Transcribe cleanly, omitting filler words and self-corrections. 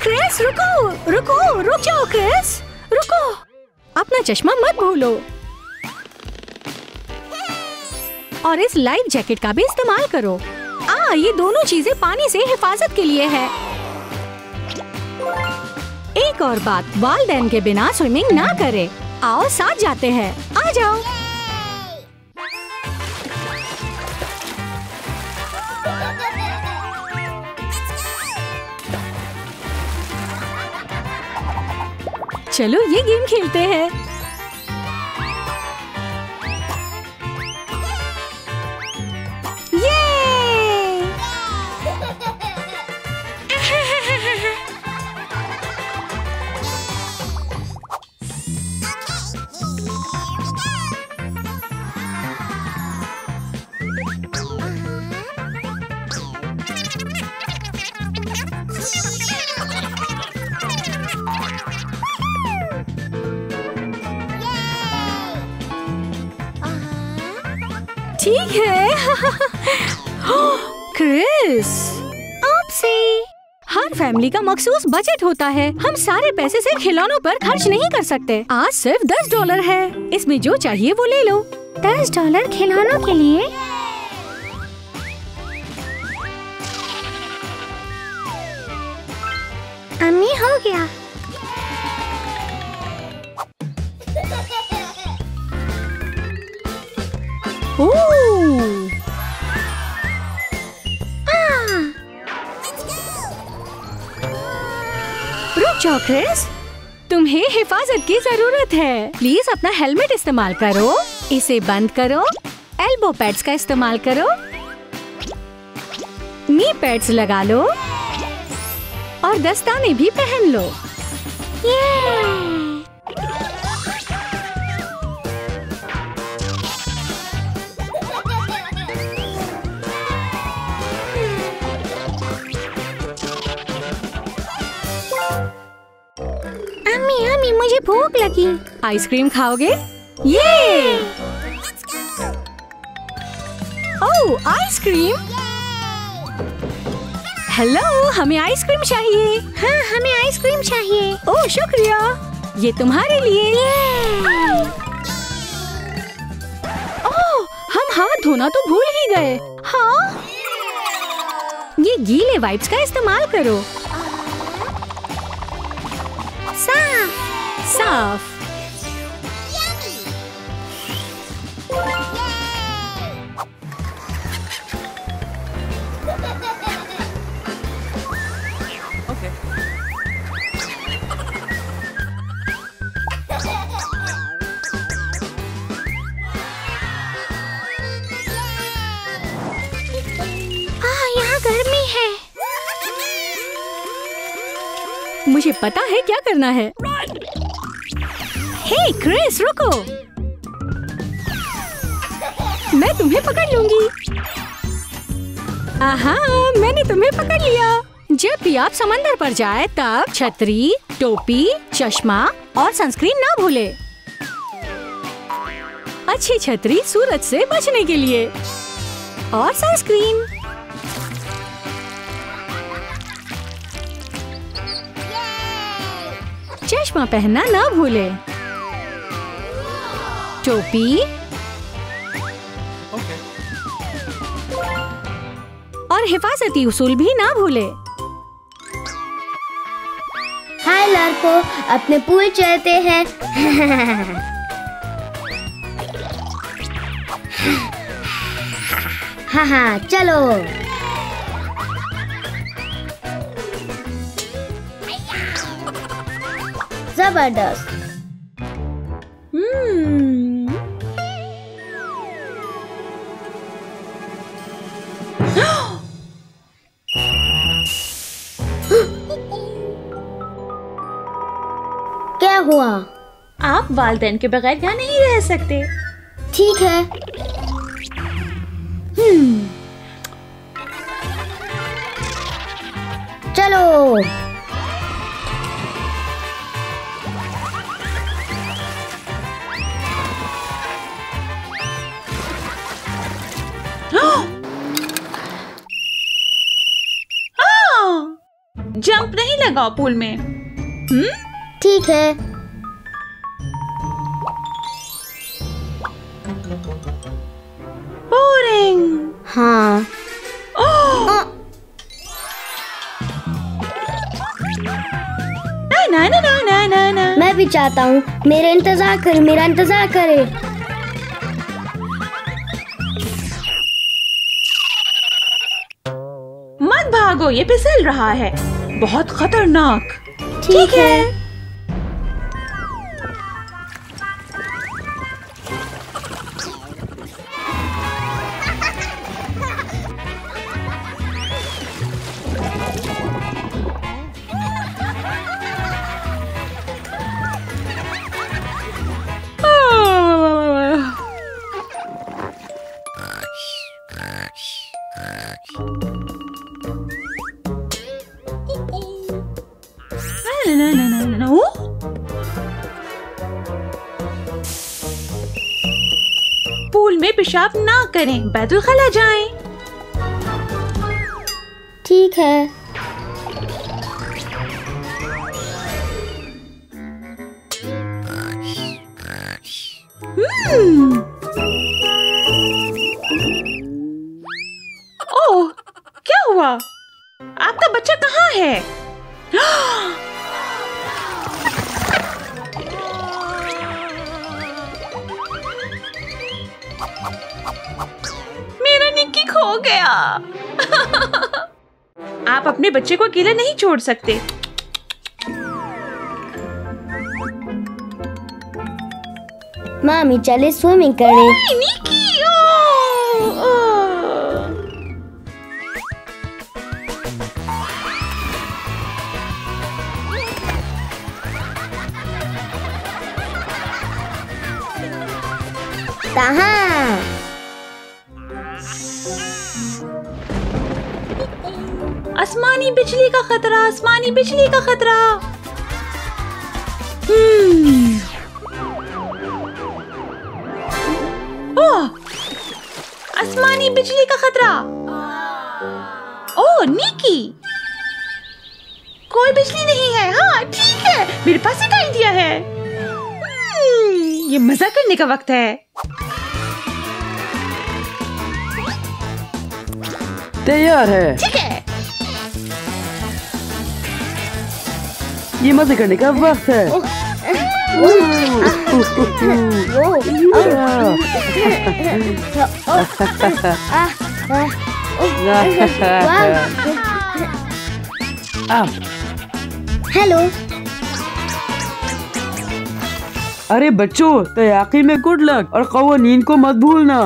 Chris रुको, रुको, रुक जाओ क्रिस, रुको। अपना चश्मा मत भूलो और इस लाइफ जैकेट का भी इस्तेमाल करो। ये दोनों चीजें पानी से हिफाजत के लिए है। एक और बात, वालदैन के बिना स्विमिंग ना करे। आओ साथ जाते हैं, आ जाओ। चलो ये गेम खेलते हैं। ठीक है। क्रिस, आपसे हर फैमिली का मखसूस बजट होता है। हम सारे पैसे सिर्फ खिलौनों पर खर्च नहीं कर सकते। आज सिर्फ $10 है। इसमें जो चाहिए वो ले लो। $10 खिलौनों के लिए? अम्मी हो गया। रुक जाओ क्रिस, तुम्हें हिफाजत की जरूरत है। प्लीज अपना हेलमेट इस्तेमाल करो। इसे बंद करो। एल्बो पैड्स का इस्तेमाल करो। नी पैड्स लगा लो और दस्ताने भी पहन लो। अम्मी मुझे भूख लगी। आइसक्रीम खाओगे? ये ओह आइसक्रीम। हेलो, हमें आइसक्रीम चाहिए। हाँ, हमें आइसक्रीम चाहिए। ओह शुक्रिया, ये तुम्हारे लिए। ओह, हम हाथ धोना तो भूल ही गए। हाँ, ये गीले वाइप्स का इस्तेमाल करो। साफ। यहाँ गर्मी है। मुझे पता है क्या करना है। हे क्रिस, रुको। मैं तुम्हें पकड़ लूंगी। आहा, मैंने तुम्हें पकड़ लिया। जब भी आप समंदर पर जाए तब छतरी, टोपी, चश्मा और सनस्क्रीन ना भूले। अच्छी छतरी सूरज से बचने के लिए और सनस्क्रीन। चश्मा पहनना ना भूले। टोपी और हिफाजती उसूल भी ना भूले। हाय लड़कों, अपने पूल चलते हैं। हाँ चलो। जबरदस्त। क्या हुआ? आप वालिदैन के बगैर यहाँ नहीं रह सकते। ठीक है। चलो। जंप नहीं लगाओ पूल में। ठीक है। बोरिंग। हाँ। ना ना ना ना ना ना। मैं भी चाहता हूँ। मेरा इंतजार करे। मत भागो, ये फिसल रहा है, बहुत खतरनाक। ठीक है। पूल में पेशाब ना करें, बैतुल खला जाएं। ठीक है। ओह, क्या हुआ? आपका बच्चा कहाँ है? मेरा निक्की खो गया। आप अपने बच्चे को अकेला नहीं छोड़ सकते। मामी चले स्विमिंग करें। निक्की, कहाँ? आसमानी बिजली का खतरा, आसमानी बिजली का खतरा। ओह, आसमानी बिजली का खतरा। ओह निकी, कोई बिजली नहीं है। हाँ ठीक है, मेरे पास एक आइडिया है। ये मजा करने का वक्त है। तैयार है। ठीक है। ये मजे करने का वक्त है। हेलो। अरे बच्चों, तैयाकी में गुड लक और कवानीन को मत भूलना।